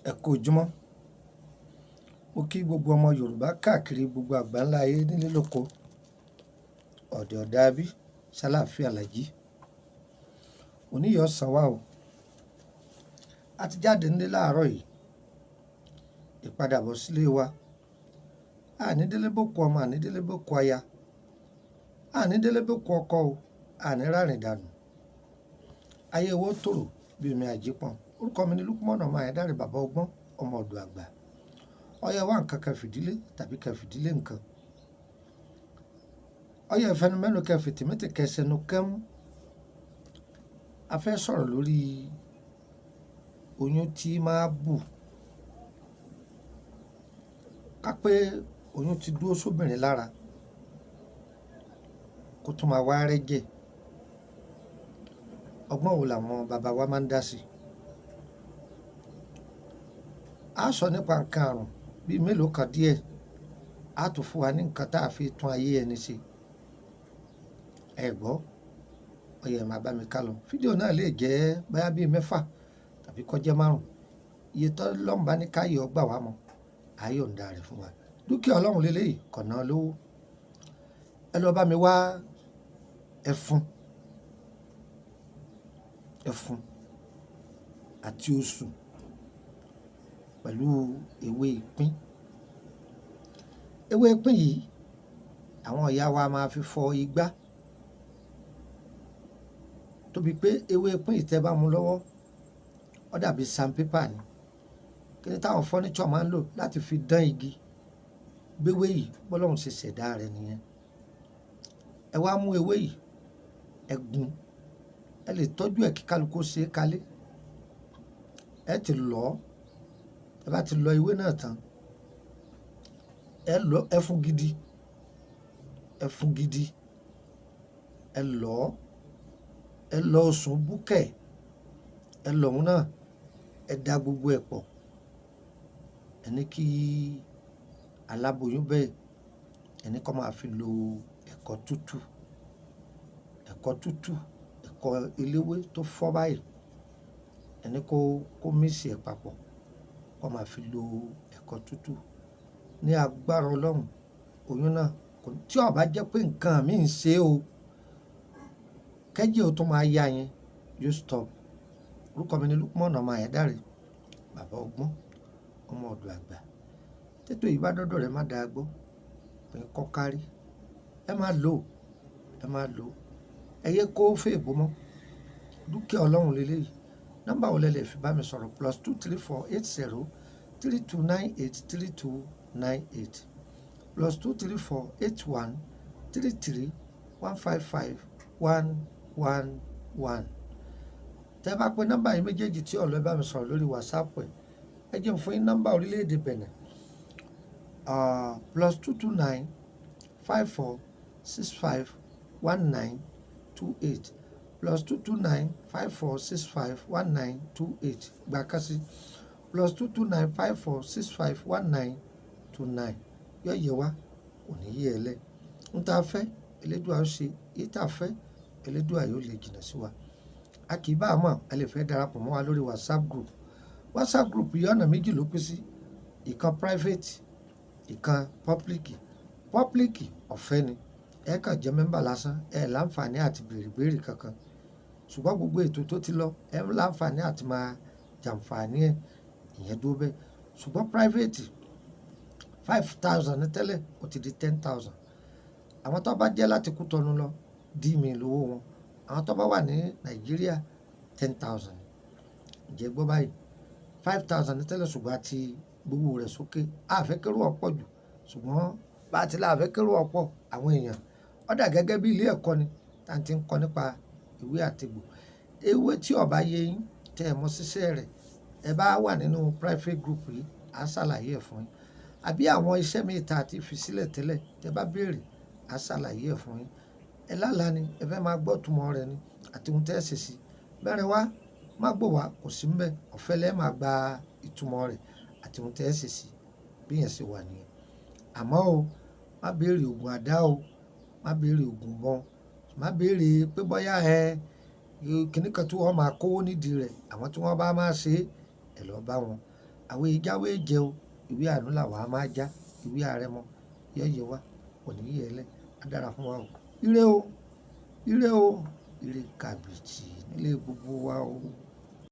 Ẹ kú ojúmọ́. Mo kí gbogbo ọmọ Yorùbá káàkiri gbogbo àgbáńlá ayé nílé lóko. Ọ̀dẹ̀ ọ̀dàbí ṣàlàáfíà làjí. Òní yóò san wá o. A ti jáde nílé láàárọ̀ yìí. Ìpadàbọ̀ sílé wa. Àní délé bókú ọmọ, àní délé bókú aya. Àní délé bókú ọkọ o. Àní rárìn dànù. Ayé wo tòrò bí omi àjípọn. Orúkọ mi ni Lukman ọmọ Ayédáre bàbá ọgbọ́n ọmọ ọ̀dọ̀ àgbà. Ọyẹ wá nǹkan kan fìdílé tàbí kan fìdílé nǹkan. Ọyẹ ìfẹnumẹ́nu kan fìtìmẹ́tì kẹsẹ̀nu kẹ́mú. A fẹ́ sọ̀rọ̀ lórí oyún tí máa bù. Ká pé oyún ti dúró sóbìnrin lára kó tún máa wá rẹ́jẹ̀. Ọgbọ́n wo làwọn bàbá wa máa ń dá sí? A sọ nípa nǹkan àrùn bíi mélòó kan díẹ̀. A tún fún wa ní nǹkan tá a fi tún ayé ẹni ṣe. Ẹ gbọ́, ọyẹ máa bá mi ká lọ. Fídíò náà lè jẹ́ báyá bíi 6 tàbí kó jẹ́ 5. Iye tó lọ́nba ní káyọ̀ gbà wá mọ́. Ayọ̀ ń da rẹ̀ fún wa. Dúkìá Ọlọ́run lélẹ́yìí kọ̀nà lówó. Ẹ lọ bá mi wá ẹfun àti osùn pẹ̀lú ewé ìpín. Ewé ìpín yìí àwọn ìyá wa máa fi fọ igbá. Tóbi pé ewé ìpín yìí tẹ́ bá mú lọ́wọ́ ó dàbí sandpaper ni. Kí ni táwọn furniture máa ń lò láti fi dán igi. Gbéwé yìí bọ́lọ́run ṣe ṣẹ̀dá rẹ̀ nìyẹn. Ẹ wá mú ewé yìí, ẹ gún. Ẹ lè tọ́jú ẹ̀ kí kálukú ṣe é kalẹ̀. Ẹ ti lọ̀ ọ́. Ẹ bá ti lọ ewé náà tán, ẹ lọ ẹfun gidi. Ẹ lọ̀ ọ́. Ẹ lọ osùn búkẹ̀. Ẹ lọ̀ òun náà. Ẹ da gbogbo ẹ̀ pọ̀. Ẹ ní kí aláboyún bẹ́ẹ̀ ẹ ní kó máa fi lo ẹ̀kọ tútù. Ẹ̀kọ eléwé tó fọ́ báyìí. Ẹ ní kó mísì ẹ̀ papọ̀. Kó máa fi lo ẹ̀kọ tútù. Ní agbára Ọlọ́run, oyún náà tí ó bá jẹ́ pé nǹkan mi ń ṣe o, kẹ́jẹ́ o tó máa yá yẹn, yóò stop. Orúkọ mi ni Lukman ọmọ Ayédáre bàbá ọgbọ́n ọmọ ọ̀dọ̀ àgbà. Tètò yìí bá dọ́dọ̀ rẹ̀ má dáa gbọ́. Pé kọ́ kárí. Ẹ máa lò. Ẹ yẹ kó fèèbó mọ́. Dúkìá Ọlọ́run lélẹ́yìí. Nọ́mbà wo lẹ lè fi bá mi sọ̀rọ̀? +234 80 3298 3298 +234 81 33 155 111. Tẹ́ bá pé nọ́mbà yìí méjèèjì tí ọ̀lọ́ bá mi sọ̀rọ̀ lórí WhatsApp ẹ̀. Ẹ jẹ́ fún yín nọ́mbà orílẹ̀-èdè Benin. +229 54 65 1928 +229 54 65 1928. Gbàkásí +229 54 65 1929. Yóò yẹ wá, òní yẹ ẹ lẹ́. Ń tá a fẹ́, Elédùà ó ṣe. Èyí tá a fẹ́, Elédùà yóò lè jìnnà sí wa. A kì í bá a mọ̀, ẹ lè fẹ́ darapọ̀ mọ́ wa lórí WhatsApp group. WhatsApp group yìí ọ̀nà méjì ló pín sí. Ìkan private, ìkan public. Public ọ̀fẹ́ ni. Ẹ kàn jẹ́ mẹ́mbà lásán. Ẹ láǹfààní àti béèrè kankan. Ṣùgbọ́n gbogbo ètò tó ti lọ, ẹ láǹfààní àti máa jàǹfààní ẹ̀. Ìyẹn dúró bẹ́ẹ̀. Ṣùgbọ́n private 5,000 ní tẹ́lẹ̀, ó ti di 10,000. Àwọn tó bá jẹ́ láti Kútọ̀nù lọ, dí mi lówó wọn. Àwọn tó bá wà ní Nàìjíríà 10,000. Ǹjẹ́ gbọ́ báyìí 5,000 ní tẹ́lẹ̀ ṣùgbọ́n àti gbogbo rẹ̀ sókè. A fẹ́ kérò ọ̀pọ̀ jù. Ṣùgbọ́n bá ti la fẹ́ kérò ọ̀pọ̀ àwọn èèyàn. Ó dà gẹ́gẹ́ bí ilé ẹ̀kọ́ ni tá à ń ti ń kọ́ nípa ìwé àtegbò. Ewé tí ó bá yé yín tẹ́ ẹ mọ̀ ṣiṣẹ́ rẹ̀. Ẹ bá wà nínú private group yìí, a ṣàlàyé ẹ̀ fún yín. Àbí àwọn iṣẹ́ mi ta ti fi sílẹ̀ tẹ́lẹ̀, tẹ́ bá béèrè, a ṣàlàyé ẹ̀ fún yín. Ẹ lálàá ni, ẹ fẹ́ máa gbọ́ ìtumọ̀ rẹ̀ ni àti ohun tẹ́ ẹ ṣe sí. Bẹ́rẹ̀ wá, má gbọ́ wá, kò sí ńbẹ̀. Ọ̀fẹ́ lẹ́ máa gba ìtumọ̀ rẹ̀ àti ohun tẹ́ ẹ ṣe sí. Bí yẹn ṣe wà nìyẹn. Àmọ́ o, má béèrè ògùn àdá o. Má béèrè ògùn mọ́. Má béèrè pé bọ́yá kìnnìkan tí wọ́n máa kówó nídìí rẹ̀. Àwọn tí wọ́n bá máa ṣe ẹ lọ bá wọn. àwọn ìjáwé jẹ o ìwé àánú làwọn á máa já ìwé àrẹ̀mọ yọ yẹ wá kò ní yẹ lẹ á dára fún wa o ire o ire o ire kàbìtì nílé gbogbo wa o.